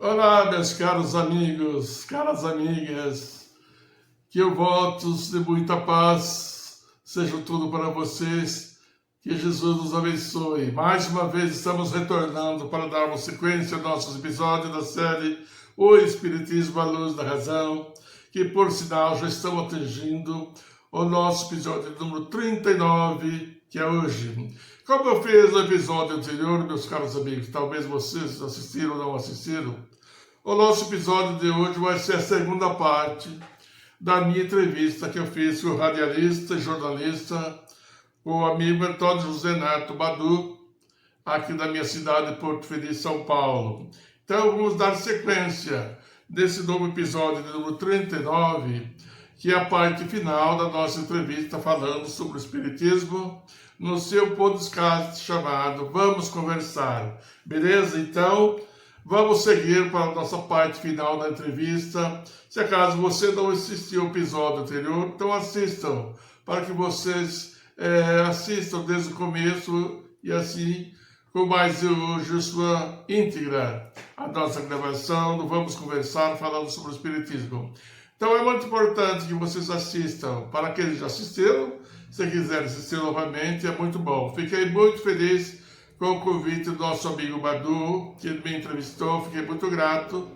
Olá, meus caros amigos, caras amigas, que o votos de muita paz sejam tudo para vocês, que Jesus nos abençoe. Mais uma vez estamos retornando para darmos sequência aos nossos episódios da série O Espiritismo à Luz da Razão, que por sinal já estão atingindo o nosso episódio número 39, que é hoje. Como eu fiz no episódio anterior, meus caros amigos, talvez vocês assistiram ou não assistiram, o nosso episódio de hoje vai ser a segunda parte da minha entrevista que eu fiz com o radialista e jornalista, o amigo Antônio José Neto Badu, aqui da minha cidade de Porto Feliz, São Paulo. Então vamos dar sequência desse novo episódio de número 39, que é a parte final da nossa entrevista falando sobre o Espiritismo, no seu podcast chamado Vamos Conversar. Beleza? Então, vamos seguir para a nossa parte final da entrevista. Se acaso você não assistiu ao episódio anterior, então assistam, para que vocês assistam desde o começo e assim, com mais de hoje, sua íntegra, a nossa gravação do Vamos Conversar falando sobre o Espiritismo. Então é muito importante que vocês assistam. Para aqueles que já assistiram, se quiserem assistir novamente, é muito bom. Fiquei muito feliz com o convite do nosso amigo Badu, que ele me entrevistou. Fiquei muito grato,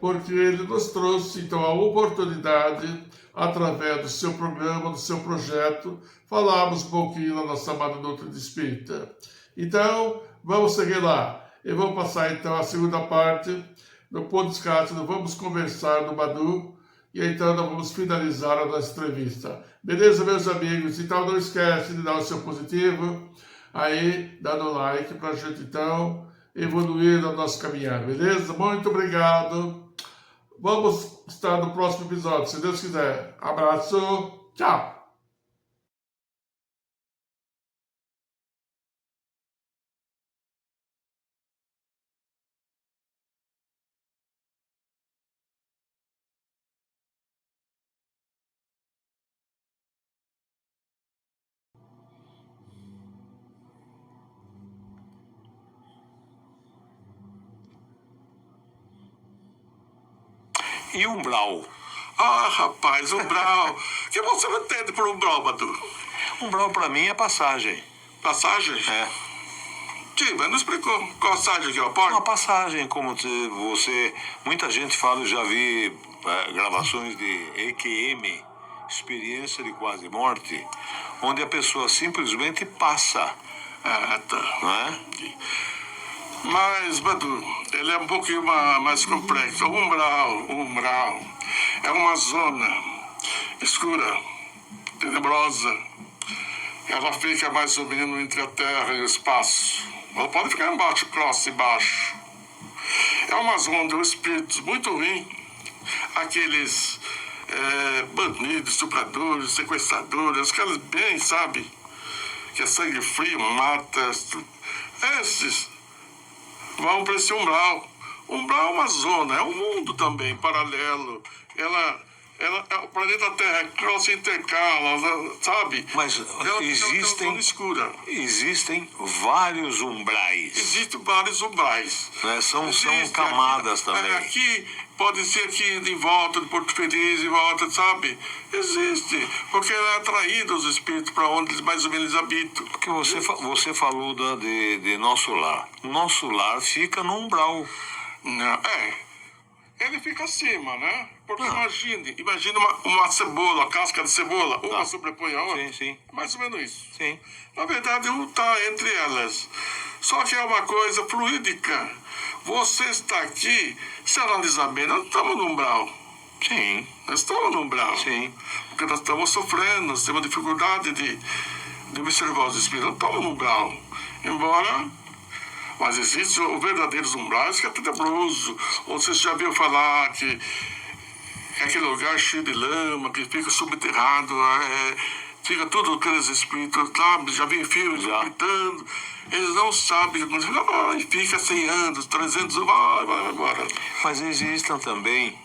porque ele nos trouxe então a oportunidade, através do seu programa, do seu projeto, falarmos um pouquinho da nossa amada doutrina espírita. Então, vamos seguir lá. E vamos passar então a segunda parte do podcast do Vamos Conversar do Badu. E então nós vamos finalizar a nossa entrevista. Beleza, meus amigos? Então não esquece de dar o seu positivo, aí dando like para a gente então evoluir na nossa caminhada, beleza? Muito obrigado. Vamos estar no próximo episódio, se Deus quiser. Abraço, tchau! E umbral? Ah, rapaz, umbral. O que você entende por umbral, Badu? Umbral para mim é passagem. Passagem? É. Sim, mas não explicou qual passagem que é a porta? Uma passagem, como você... Muita gente fala, eu já vi gravações de EQM, experiência de quase morte, onde a pessoa simplesmente passa. Ah, tá. Não é? Mas, Badu, ele é um pouquinho mais complexo. Umbral é uma zona escura, tenebrosa. Ela fica mais ou menos entre a terra e o espaço. Ela pode ficar embaixo, próximo e baixo. É uma zona de espíritos muito ruins. Aqueles bandidos, estupradores, sequestradores, os caras bem, sabe? Que é sangue frio, mata. Esses vão para esse umbral. Umbral é uma zona, é um mundo também, paralelo. O planeta Terra se intercala, sabe? Mas existem vários umbrais. Existem vários umbrais. Né? São camadas aqui, também. Aqui, pode ser aqui de volta, de Porto Feliz, de volta, sabe? Existe, porque é atraído os espíritos para onde eles mais ou menos habitam. Porque você falou de nosso lar. Nosso lar fica no umbral. Não, ele fica acima, né? Porque imagine uma cebola, a casca de cebola, uma sobrepõe a outra. Sim. Mais ou menos isso. Sim. Na verdade, um está entre elas. Só que é uma coisa fluídica. Você está aqui, se analisar bem, nós estamos no umbral. Sim. Nós estamos no umbral. Sim. Porque nós estamos sofrendo, nós temos dificuldade de observar os espíritos. Nós estamos no umbral. Mas existem os verdadeiros umbrais que é tenebroso. Ou você já viu falar que é aquele lugar cheio de lama, que fica subterrado, fica tudo aqueles espíritos, sabe? Já vi filmes gritando. Eles não sabem, fica 100 anos, 300 anos, vai embora. Mas existem também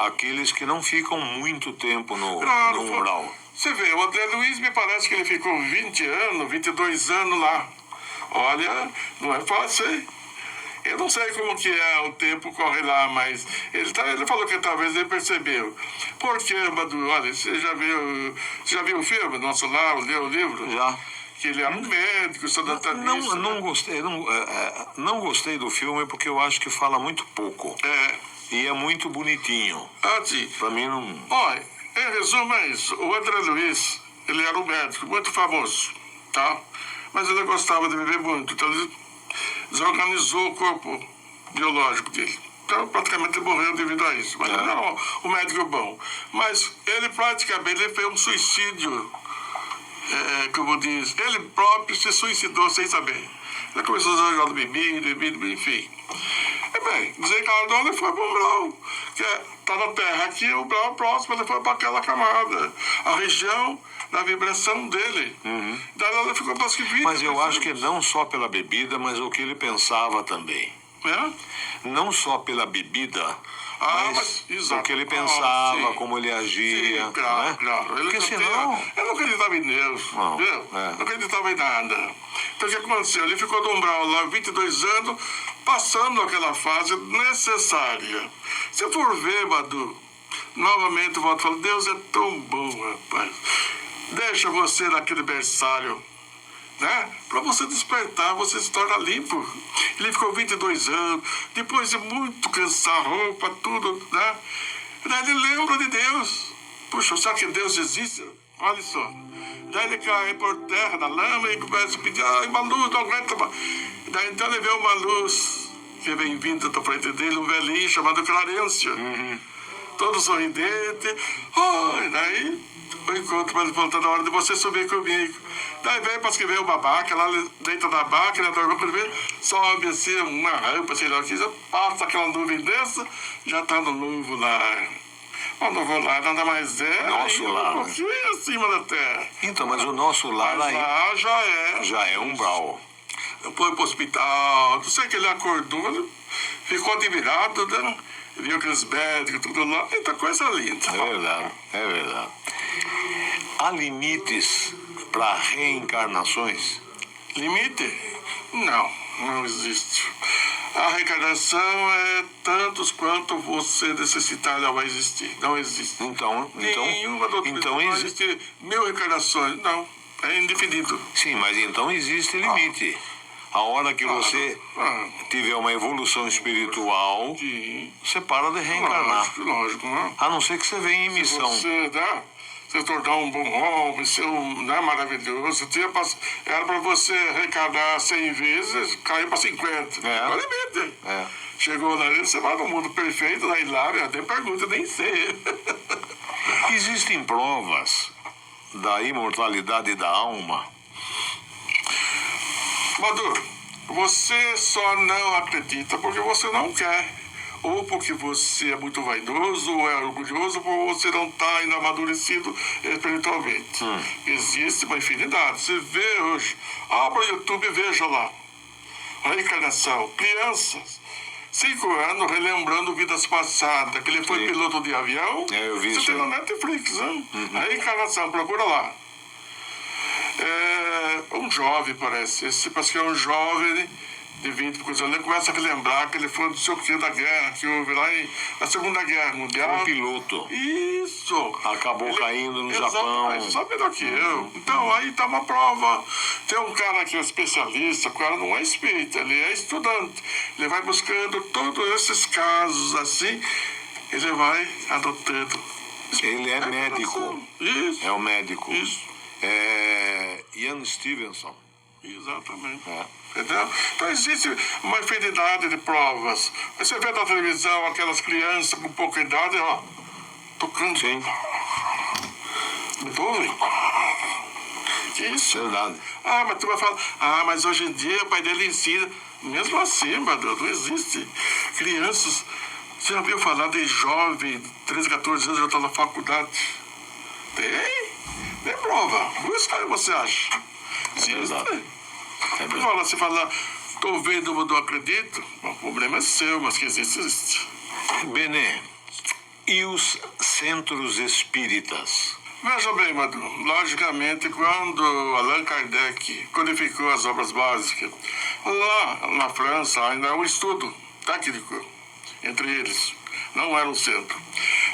aqueles que não ficam muito tempo no umbral. Você vê, o André Luiz me parece que ele ficou 20 anos, 22 anos lá. Olha, não é fácil, hein? Eu não sei como que é, o tempo corre lá, mas ele falou que talvez ele percebeu. Por quê, Badu? Olha, você já viu o filme, Nosso Lar, leu o livro? Já. Que ele era um médico, sanitarista. Não gostei do filme porque eu acho que fala muito pouco. É. E é muito bonitinho. Sim. Pra mim não... Olha, em resumo é isso. O André Luiz, ele era um médico muito famoso, tá? Mas ele gostava de beber muito, então ele desorganizou o corpo biológico dele. Então, praticamente ele morreu devido a isso. Mas ele era um médico bom. Mas ele praticamente fez um suicídio, como diz, ele próprio se suicidou sem saber. Ele começou a jogar bebida, enfim. Bem, desencarnou, ele foi para o umbral, que está na Terra aqui, o umbral próximo, ele foi para aquela camada, a região da vibração dele. Daí ela ficou quase que 20. Mas eu acho que não só pela bebida, mas o que ele pensava também. Não só pela bebida, mas o que ele pensava, como ele agia. Sim, claro, né? claro. Porque senão... Ele não acreditava em Deus, não, viu? Não acreditava em nada. Então o que aconteceu? Ele ficou no umbral lá 22 anos, passando aquela fase necessária. Se for ver, Badu, novamente eu volto a falar, Deus é tão bom, rapaz. Deixa você naquele berçário, né? Para você despertar, você se torna limpo. Ele ficou 22 anos, depois de muito cansar roupa, tudo, né? Daí ele lembra de Deus. Puxa, será que Deus existe? Olha só. Daí ele cai por terra, na lama, e começa a pedir, uma luz, não aguenta mais. Daí então ele vê uma luz que vem vindo da frente dele, um velhinho chamado Clarêncio. Todo sorridente. Daí o encontro, mas volta na hora de você subir comigo. Daí vem, parece que vem uma máquina, lá dentro da máquina, sobe assim, uma rampa, sei lá o que, já passa aquela nuvem dessa, já está no novo lar. O novo lar nada mais é nosso lar, um pouquinho acima da terra. Então, mas o nosso lar mas aí lá já é umbral. Foi pro hospital, não sei que ele acordou, ele ficou admirado, né? Viu aqueles médicos, tudo lá, muita coisa linda. É verdade. Há limites para reencarnações? Limite? Não existe. A reencarnação é tantos quanto você necessitar, ela vai existir. Não existe. Nenhuma doutrina vai existir 1000 reencarnações. Não, é indefinido. Sim, mas então existe limite. A hora que você tiver uma evolução espiritual, você para de reencarnar. Lógico, né? A não ser que você venha em missão. Se tornar um bom homem, ser maravilhoso. Era para você reencarnar 100 vezes, caiu para 50. É o limite. Chegou lá, você vai no mundo perfeito, daí lá, até pergunta, nem sei. Existem provas da imortalidade da alma? Madu, você só não acredita porque você não quer. Ou porque você é muito vaidoso, ou é orgulhoso, ou você não está ainda amadurecido espiritualmente. Existe uma infinidade. Você vê hoje, abra o YouTube e veja lá. Reencarnação. Crianças, 5 anos, relembrando vidas passadas, que ele foi piloto de avião. Eu vi você isso. tem no Netflix, né? Reencarnação, procura lá. Um jovem, parece. Esse parece que é um jovem de 20 anos. Ele começa a relembrar que ele foi não sei o que da guerra que houve lá na Segunda Guerra Mundial. Um piloto. Isso. Acabou caindo no Japão. Você sabe melhor que eu. Então, aí tá uma prova. Tem um cara que é especialista, o cara não é espírita, ele é estudante. Ele vai buscando todos esses casos assim, ele vai adotando. Ele é médico. Isso. É o médico. Isso. Ian Stevenson. Exatamente. Entendeu? Então existe uma infinidade de provas. Você vê na televisão aquelas crianças com pouca idade, ó, tocando. Sim. Muito ouve? Que isso? Verdade. Mas tu vai falar, mas hoje em dia o pai dele ensina. Mesmo assim, Badu, não existe. Crianças, você já ouviu falar de jovem, 13, 14 anos, já está na faculdade? Tem prova. Busca aí, você acha? Você fala, estou vendo, mas não acredito. O problema é seu, mas que existe. Benê, e os centros espíritas? Veja bem, Madu, logicamente, quando Allan Kardec codificou as obras básicas, Lá na França ainda é um estudo técnico entre eles, não era um centro.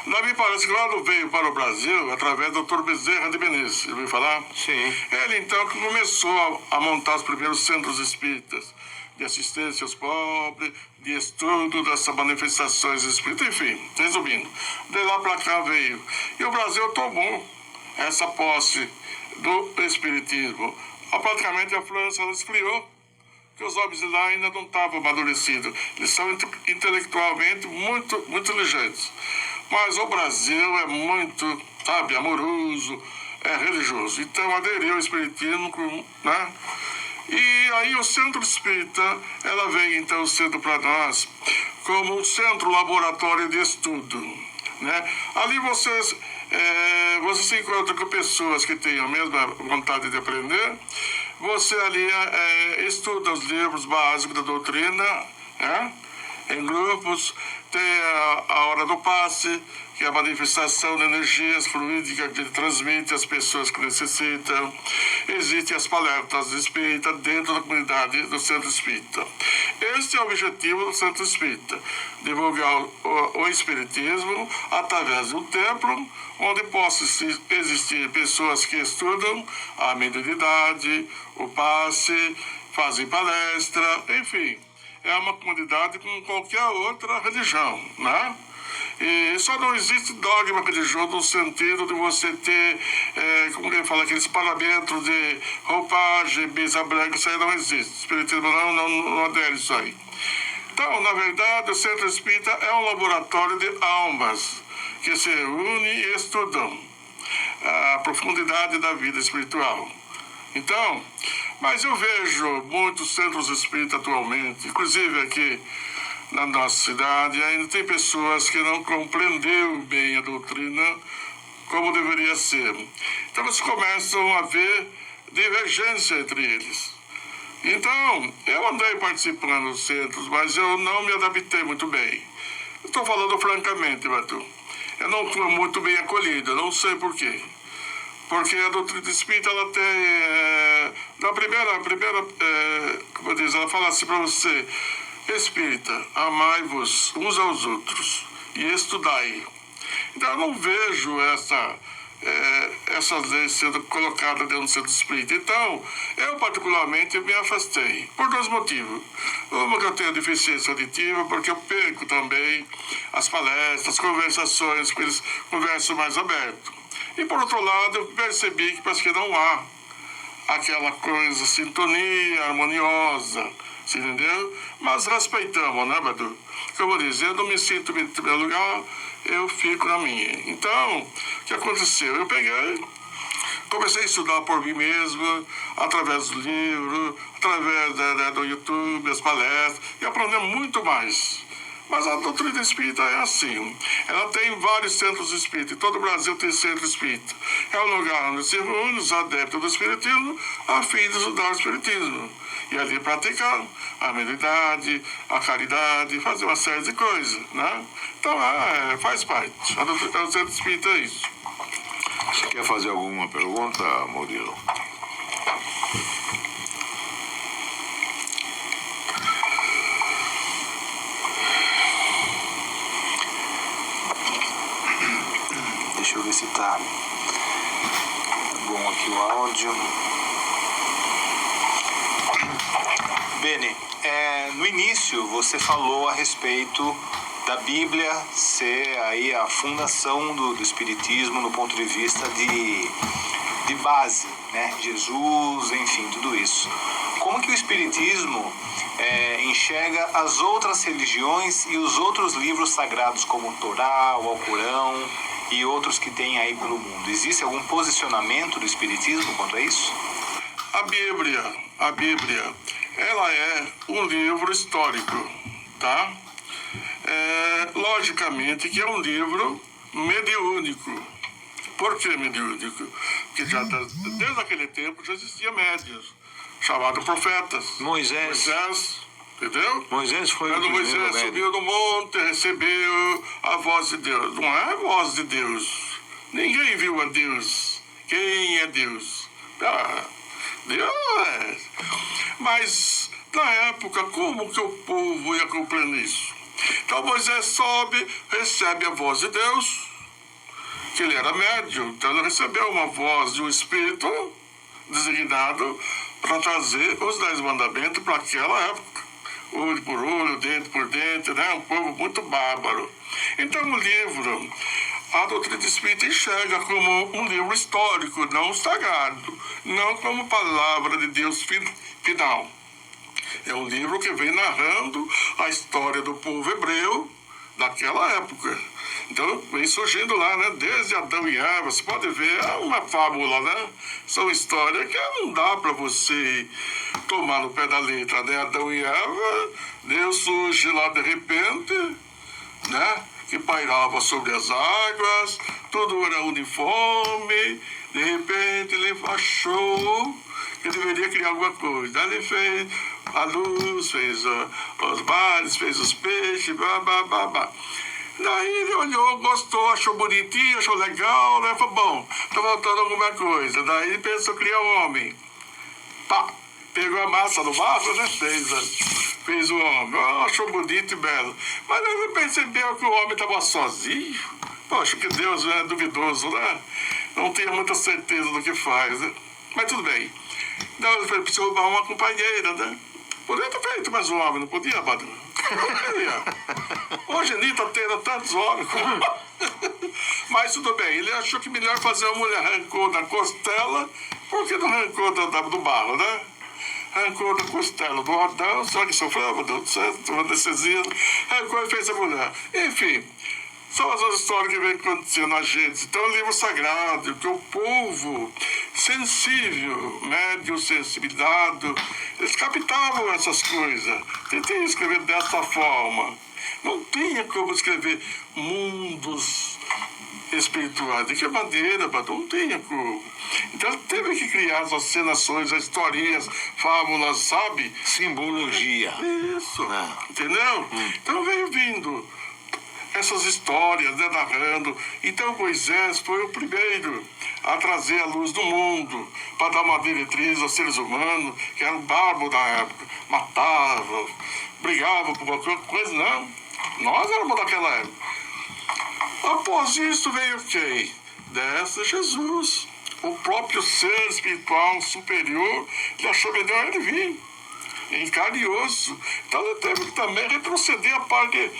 Daí me parece que quando veio para o Brasil, através do Dr. Bezerra de Menezes, ouviu falar? Sim. Ele então que começou a montar os primeiros centros espíritas, de assistência aos pobres, de estudo dessas manifestações espíritas, enfim, resumindo. De lá para cá veio. E o Brasil tomou essa posse do espiritismo. Praticamente a França ela esfriou, que os homens de lá ainda não estavam amadurecidos. Eles são intelectualmente muito inteligentes. Mas o Brasil é muito, sabe, amoroso, é religioso. Então aderiu ao espiritismo, né? E aí o Centro Espírita, ela veio então sendo para nós como um centro laboratório de estudo, né? Ali você se encontra com pessoas que têm a mesma vontade de aprender. Você ali estuda os livros básicos da doutrina, né? Em grupos. Tem a hora do passe, que é a manifestação de energias fluídicas que transmite às pessoas que necessitam. Existem as palestras espíritas dentro da comunidade do Centro Espírita. Este é o objetivo do Centro Espírita: divulgar o espiritismo através de um templo onde possa existir pessoas que estudam a mediunidade, o passe, fazem palestra, enfim. É uma comunidade como qualquer outra religião, né? E só não existe dogma religioso no sentido de você ter, como ele fala, aqueles parâmetros de roupagem, mesa branca, isso aí não existe. O espiritismo não adere isso aí. Então, na verdade, o Centro Espírita é um laboratório de almas que se reúnem e estudam a profundidade da vida espiritual. Então, mas eu vejo muitos centros espíritas atualmente, inclusive aqui na nossa cidade, ainda tem pessoas que não compreenderam bem a doutrina como deveria ser. Então, eles começam a ver divergência entre eles. Então, eu andei participando dos centros, mas eu não me adaptei muito bem. Estou falando francamente, Batu. Eu não fui muito bem acolhido, eu não sei por quê. Porque a doutrina espírita, ela tem, na primeira como eu disse, ela fala assim para você: espírita, amai-vos uns aos outros e estudai. Então eu não vejo essas leis sendo colocadas dentro do Centro Espírita. Então, eu particularmente me afastei, por dois motivos. Uma, que eu tenho deficiência auditiva, porque eu perco também as palestras, as conversações, com eles conversam mais aberto. E por outro lado, eu percebi que parece que não há aquela coisa, sintonia harmoniosa, você entendeu? Mas respeitamos, né, Badu? Como eu vou dizer, eu não me sinto em primeiro lugar, eu fico na minha. Então, o que aconteceu? Eu peguei, comecei a estudar por mim mesmo, através do livro, através do YouTube, as palestras, e aprender muito mais. Mas a doutrina espírita é assim. Ela tem vários centros espíritas. Todo o Brasil tem centro espírita. É um lugar onde se reúnem os adeptos do espiritismo a fim de estudar o espiritismo. E ali praticar a mediunidade, a caridade, fazer uma série de coisas, né? Então, faz parte. O centro espírita é isso. Você quer fazer alguma pergunta, Murilo? Deixa eu ver se tá bom aqui o áudio. Bene, no início você falou a respeito da Bíblia ser aí a fundação do Espiritismo no ponto de vista de base, né? Jesus, enfim, tudo isso. Como que o Espiritismo enxerga as outras religiões e os outros livros sagrados, como o Torá, o Alcorão e outros que tem aí pelo mundo? Existe algum posicionamento do Espiritismo quanto a isso? A Bíblia, ela é um livro histórico, tá? Logicamente que é um livro mediúnico. Por que mediúnico? Porque desde aquele tempo já existia médiuns, chamados profetas. Moisés, entendeu? Moisés foi Quando o primeiro Moisés médium. subiu no monte, recebeu a voz de Deus. Não é a voz de Deus. Ninguém viu a Deus. Quem é Deus? Deus é. Mas Na época, como que o povo ia compreender isso? Então Moisés sobe, recebe a voz de Deus, que ele era médium, então ele recebeu uma voz de um espírito designado para trazer os 10 mandamentos para aquela época. Olho por olho, dente por dente, né? Um povo muito bárbaro. Então o livro, a doutrina espírita enxerga como um livro histórico, não sagrado, não como palavra de Deus final. É um livro que vem narrando a história do povo hebreu daquela época. Então, vem surgindo lá, né? Desde Adão e Eva, você pode ver, é uma fábula, né? São histórias que não dá para você tomar no pé da letra, né? Adão e Eva, Deus surge lá de repente, né? Que pairava sobre as águas, tudo era uniforme, de repente ele achou que deveria criar alguma coisa. Daí ele fez a luz, fez os mares, fez os peixes, blá, blá, blá, blá. Daí ele olhou, gostou, achou bonitinho, achou legal, né? Falou, bom, tá faltando alguma coisa. Daí ele pensou criar um homem. Pá, pegou a massa do barro, né? Fez o homem. Oh, achou bonito e belo. Mas ele percebeu que o homem estava sozinho. Poxa, que Deus é duvidoso, né? Não tinha muita certeza do que faz, né? Mas tudo bem. Então ele precisou arrumar uma companheira, né? Podia ter feito mais um homem, não podia, Badru? Não podia. Hoje ele está tendo tantos homens. Mas tudo bem, ele achou que melhor fazer uma mulher arrancou da costela, porque não arrancou do barro, né? Arrancou da costela do Adão, só que sofreu, deu certo, uma anestesia, arrancou e fez a mulher. Enfim, são as histórias que vem acontecendo na gente. Então, é um livro sagrado, que o povo sensível, médio, sensibilidade, eles captavam essas coisas. Tentei escrever dessa forma. Não tinha como escrever mundos espirituais. De que maneira, não tinha como. Então, teve que criar as encenações, as historinhas, fábulas, sabe? Simbologia. Isso, entendeu? Então, veio vindo essas histórias, né, narrando. Então Moisés foi o primeiro a trazer a luz do mundo, para dar uma diretriz aos seres humanos, que eram bárbaros da época, matavam, brigavam por qualquer coisa, não. Nós éramos daquela época. Após isso veio quem? Desce Jesus, o próprio ser espiritual superior, que achou melhor ele vir, em carne e osso. Então ele teve que também retroceder a parte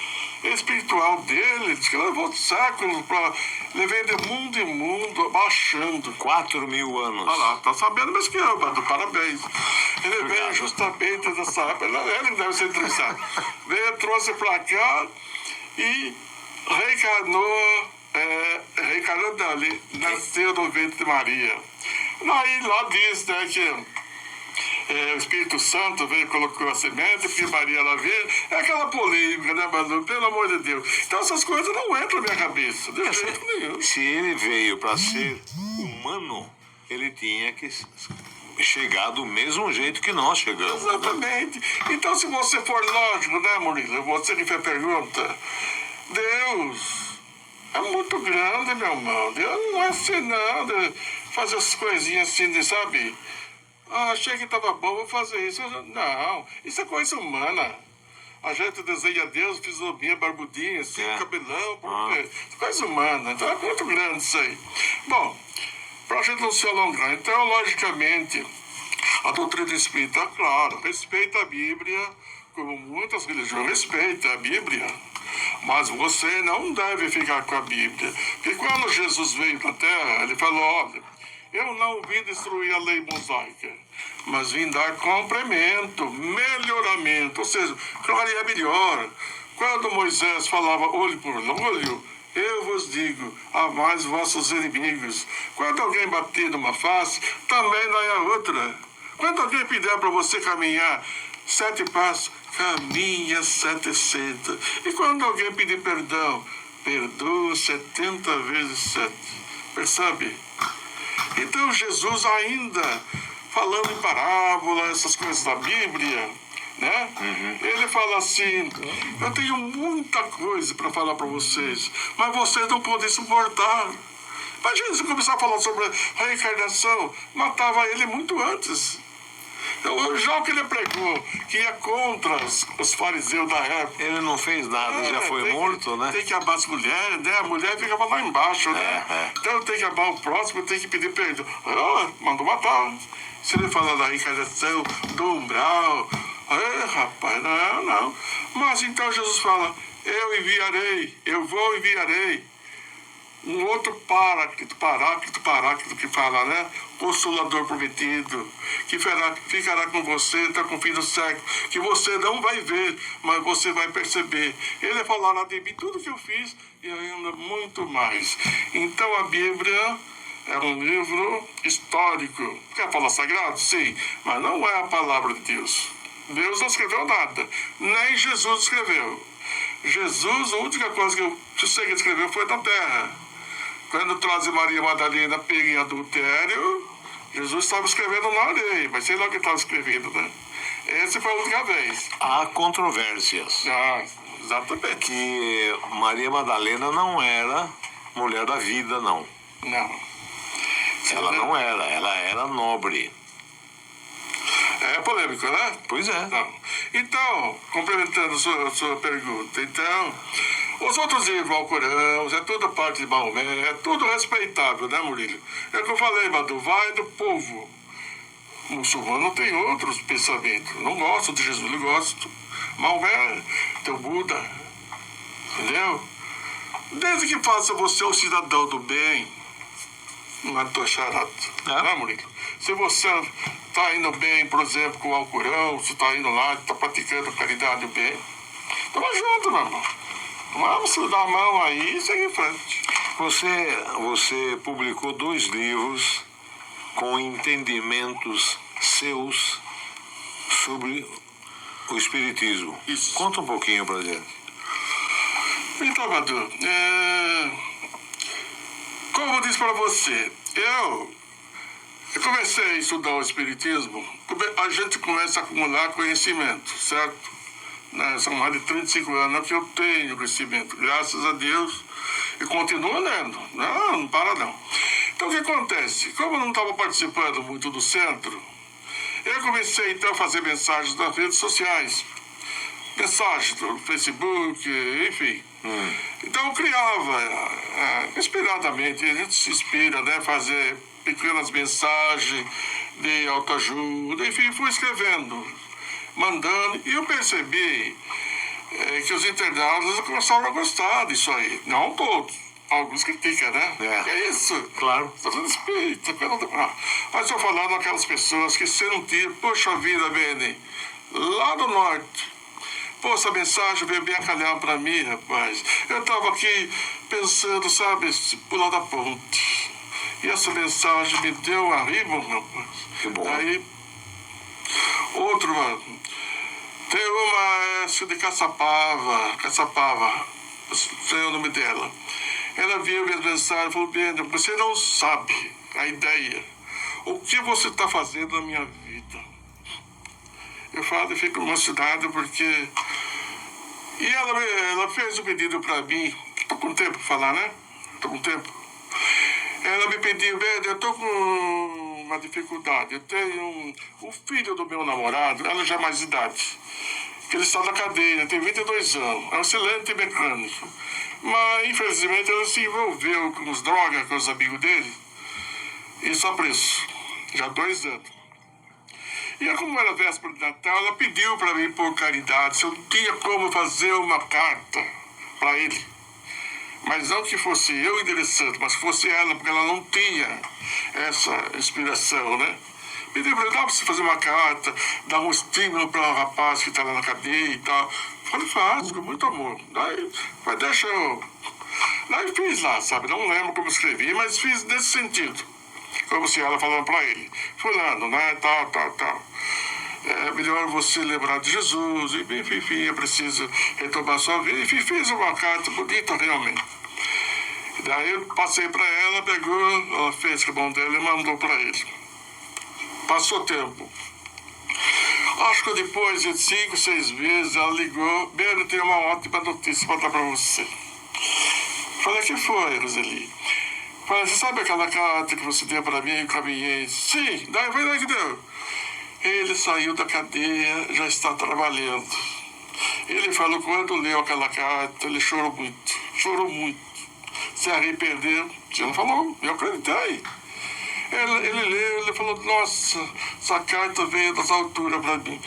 espiritual dele, diz que levou séculos para levar de mundo em mundo, abaixando. 4.000 anos. Olha lá, tá sabendo mais que eu, Badu, parabéns. Ele veio justamente dessa época, ele que deve ser entrevistado. Veio, trouxe para cá e reencarnou dali, nasceu no ventre de Maria. Aí lá diz, né, que o Espírito Santo veio e colocou a semente, porque Maria lá veio. É aquela polêmica, né, Manu? Pelo amor de Deus. Então essas coisas não entram na minha cabeça, de jeito nenhum. Se ele veio para ser humano, ele tinha que chegar do mesmo jeito que nós chegamos. Exatamente. Então, se você for lógico, né, Murilo? Você que fez a pergunta, Deus é muito grande, meu irmão. Deus não é assim, não, de fazer essas coisinhas assim, de, sabe? Ah, achei que estava bom, vou fazer isso. Não, isso é coisa humana. A gente desenha Deus, fisionomia, barbudinha, assim, cabelão, coisa humana. Então é muito grande isso aí. Bom, para a gente não se alongar, então, logicamente, a doutrina espírita, claro, respeita a Bíblia, como muitas religiões respeitam a Bíblia. Mas você não deve ficar com a Bíblia. Porque quando Jesus veio na Terra, ele falou, olha, eu não vim destruir a lei mosaica, mas vim dar complemento, melhoramento, ou seja, clarear melhor. Quando Moisés falava olho por olho, eu vos digo, amai vossos inimigos. Quando alguém bater numa face, também dai a outra. Quando alguém pedir para você caminhar 7 passos, caminha 700. E quando alguém pedir perdão, perdoa 70 vezes 7. Percebe? Então Jesus ainda, falando em parábola, essas coisas da Bíblia, né? Ele fala assim, eu tenho muita coisa para falar para vocês, mas vocês não podem suportar. Imagina se começar a falar sobre a reencarnação, matava ele muito antes. Já o que ele pregou, que ia contra os fariseus da época. Ele não fez nada, já foi morto, né? Tem que amar as mulheres, né? A mulher ficava lá embaixo, né? Então tem que amar o próximo, tem que pedir perdão. Mandou matar. Se ele falar da encarnação, do umbral, rapaz, não. Mas então Jesus fala, eu vou enviarei um outro paráclito que fala, né? Consolador prometido, que ficará com você até com o fim do século, que você não vai ver, mas você vai perceber. Ele falará de mim tudo que eu fiz e ainda muito mais. Então a Bíblia é um livro histórico. Quer falar sagrado? Sim, mas não é a palavra de Deus. Deus não escreveu nada, nem Jesus escreveu. Jesus, a única coisa que eu sei que ele escreveu foi da terra. Quando traz Maria Madalena pega em adultério, Jesus estava escrevendo na areia, mas sei lá o que estava escrevendo, né? Essa foi a única vez. Há controvérsias. Exatamente. Que Maria Madalena não era mulher da vida, não. Não. Ela não era, ela era nobre. É polêmico, né? Pois é. Não. Então, complementando a sua pergunta, então, os outros livros, Alcorão, é tudo parte de Maomé, é tudo respeitável, né, Murilo? É o que eu falei, Madu, vai do povo. O muçulmano tem outros pensamentos. Não gosto de Jesus, não gosto. Maomé, tem o Buda, entendeu? Desde que faça você um cidadão do bem, não é tocharato, né, Murilo? Se você está indo bem, por exemplo, com o Alcorão, você está indo lá, está praticando a caridade e o bem, tamo junto, meu irmão. Vamos se dar a mão aí e seguir em frente. Você publicou 2 livros com entendimentos seus sobre o Espiritismo. Isso. Conta um pouquinho pra gente. Então, Madu, como eu disse para você, eu comecei a estudar o Espiritismo, a gente começa a acumular conhecimento, certo? São mais de 35 anos que eu tenho conhecimento, graças a Deus, e continuo lendo, não para não. Então o que acontece? Como eu não estava participando muito do centro, eu comecei então a fazer mensagens nas redes sociais, mensagens no Facebook, enfim. Então eu criava, inspiradamente, a gente se inspira, né, fazer pequenas mensagens de autoajuda, enfim, fui escrevendo, mandando, e eu percebi que os internautas começaram a gostar disso aí. Não todos, alguns criticam, né? É isso. Claro. Está falando espírito. Mas estou falando daquelas pessoas que sentiram, poxa vida, Beni, lá do norte. Pô, essa mensagem veio bem a calhar para mim, rapaz. Eu estava aqui pensando, sabe, pular da ponte. E essa mensagem me deu um arrimo, rapaz. Que bom. Aí, outro, tem uma de Caçapava, sei o nome dela. Ela viu minhas mensagens e falou, Beni, você não sabe a ideia, o que você está fazendo na minha vida. Eu falo e fico emocionado porque... E ela fez um pedido para mim, estou com tempo para falar, né? Estou com tempo. Ela me pediu, Beni, eu estou com uma dificuldade. Eu tenho o filho do meu namorado, ela já é mais de idade, que ele está na cadeia, tem 22 anos, é um excelente mecânico. Mas, infelizmente, ele se envolveu com as drogas, com os amigos dele, e só preso, já há 2 anos. E como era véspera de Natal, ela pediu para mim, por caridade, se eu tinha como fazer uma carta para ele. Mas não que fosse eu endereçando, mas fosse ela, porque ela não tinha essa inspiração, né? Pediu para ele, dá para você fazer uma carta, dar um estímulo para o rapaz que está lá na cadeia e tal. Falei, fácil, com muito amor. Daí, mas deixa eu... Daí fiz lá, sabe? Não lembro como escrevi, mas fiz nesse sentido. Como se ela falando para ele, fulano, né, tal. É melhor você lembrar de Jesus, enfim, é preciso retomar sua vida. Enfim, fiz uma carta bonita realmente. Daí eu passei para ela, pegou, ela fez com a mão dela e mandou para ele. Passou tempo. Acho que depois de 5, 6 meses, ela ligou, Beni, eu tenho uma ótima notícia para dar para você. Falei, que foi, Roseli? Falei, você sabe aquela carta que você deu para mim e eu caminhei? Sim, daí foi daí que deu. Ele saiu da cadeia, já está trabalhando. Ele falou que quando leu aquela carta, ele chorou muito. Se arrependeu. Você não falou, eu acreditei. Ele leu, ele falou, nossa, essa carta veio das alturas para mim.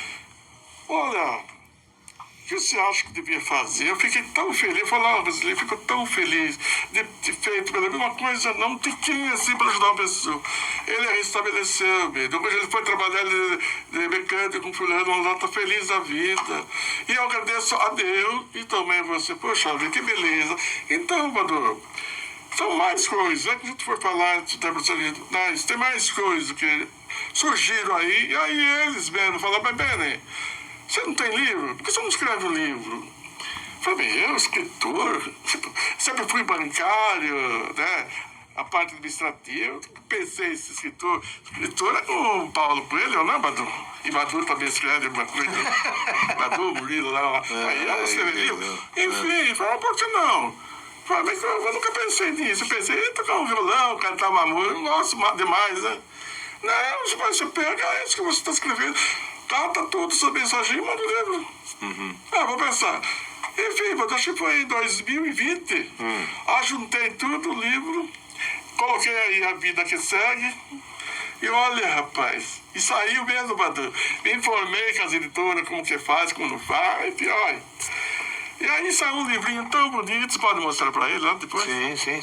Olha, o que você acha que devia fazer? Eu fiquei tão feliz, eu falava, brasileiro, fico tão feliz de ter feito pela mim uma coisa, não, um tiquinho assim para ajudar uma pessoa. Ele restabeleceu, depois ele foi trabalhar de mecânico com fulano, lá tá feliz da vida. E eu agradeço a Deus e também você, poxa vida, que beleza. Então, Bador, são mais coisas, que a gente for falar tem mais coisas que surgiram aí, e aí eles mesmo falaram, mas Bene, você não tem livro? Por que você não escreve um livro? Eu falei, eu, escritor, sempre fui bancário, né? A parte administrativa, eu pensei esse escritor é com o Paulo Coelho, não é, Badu? E Badu também escreve uma coisa. Badu, Murilo, lá. Aí ela escreveu. Enfim, falei, por que não? Falei, eu nunca pensei nisso. Eu pensei, tocar um violão, cantar uma música, nossa, demais, né? Não, você pega isso que você está escrevendo, cata tudo sobre mensagem e manda o livro. Vou pensar. Enfim, acho que foi em 2020. Ajuntei tudo o livro, coloquei aí A Vida Que Segue. E olha, rapaz, e saiu mesmo, Badu. Me informei com as editoras, como que faz, como não faz, enfim, olha. E aí saiu um livrinho tão bonito, você pode mostrar para ele lá depois? Sim.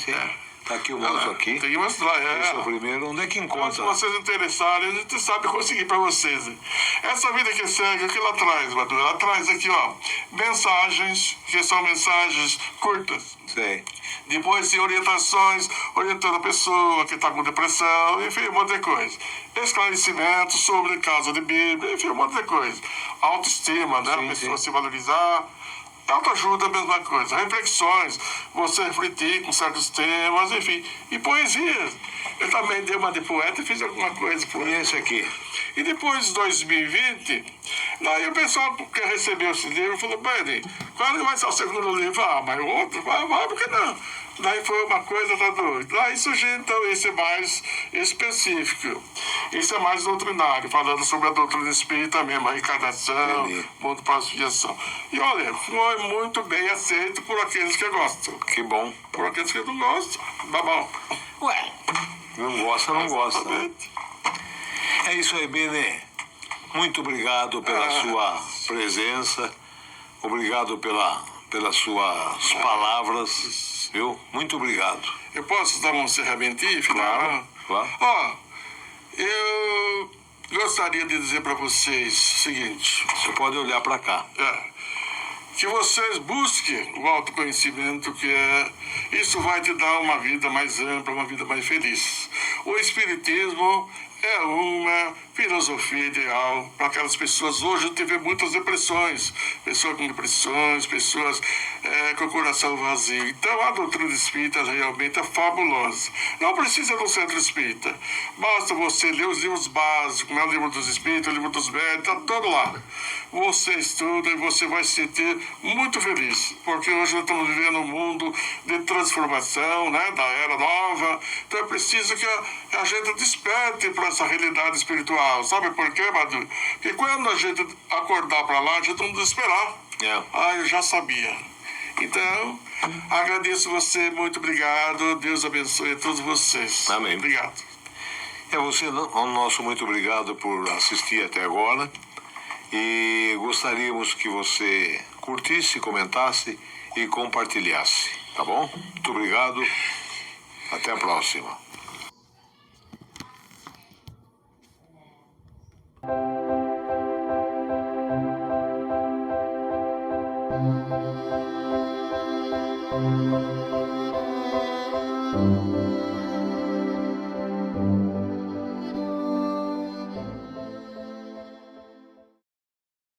Tá aqui o moço aqui. Tem que mostrar, Esse é o primeiro. Onde é que encontra? Se vocês interessarem, a gente sabe conseguir para vocês. Essa Vida Que Segue, o que ela traz, Badu? Ela traz aqui, ó, mensagens, que são mensagens curtas. Sei. Depois tem orientações, orientando a pessoa que está com depressão, enfim, um monte de coisa. Esclarecimento sobre caso de Bíblia, enfim, um monte de coisa. Autoestima, né? A pessoa se valorizar. Autoajuda, a mesma coisa. Reflexões, você refletir com certos temas, enfim. E poesias. Eu também dei uma de poeta e fiz alguma coisa por E esse aqui? E depois de 2020, daí o pessoal que recebeu esse livro falou, Beni, quando vai ser o segundo livro? Mas o outro? Vai, por que não? Daí foi uma coisa da doida. Daí surgiu, então, esse mais específico. Esse é mais doutrinário, falando sobre a doutrina espírita mesmo, a reencarnação, mundo pós-expiação. E olha, foi muito bem aceito por aqueles que gostam. Que bom. Por aqueles que não gostam, tá bom. Ué, não gosta, não gosta. Exatamente. É isso aí, Bene. Muito obrigado pela sua presença. Obrigado pelas suas palavras, viu? Muito obrigado. Eu posso dar um encerramentinho final? Claro. Ó, eu gostaria de dizer para vocês o seguinte. Você pode olhar para cá. Que vocês busquem o autoconhecimento, isso vai te dar uma vida mais ampla, uma vida mais feliz. O Espiritismo é uma filosofia ideal para aquelas pessoas. Hoje eu tive muitas depressões, pessoas com depressões, pessoas com o coração vazio. Então a doutrina espírita realmente é fabulosa. Não precisa de um centro espírita, basta você ler os livros básicos, o livro dos espíritos, o livro dos médicos, está todo lá. Você estuda e você vai se sentir muito feliz, porque hoje nós estamos vivendo um mundo de transformação, né, da era nova. Então é preciso que a gente desperte para essa realidade espiritual. Sabe por quê, Badu? Porque quando a gente acordar para lá, a gente não desesperar. Eu já sabia. Então, agradeço você, muito obrigado. Deus abençoe a todos vocês. Amém. Obrigado. É você, o nosso muito obrigado por assistir até agora. E gostaríamos que você curtisse, comentasse e compartilhasse, tá bom? Muito obrigado. Até a próxima.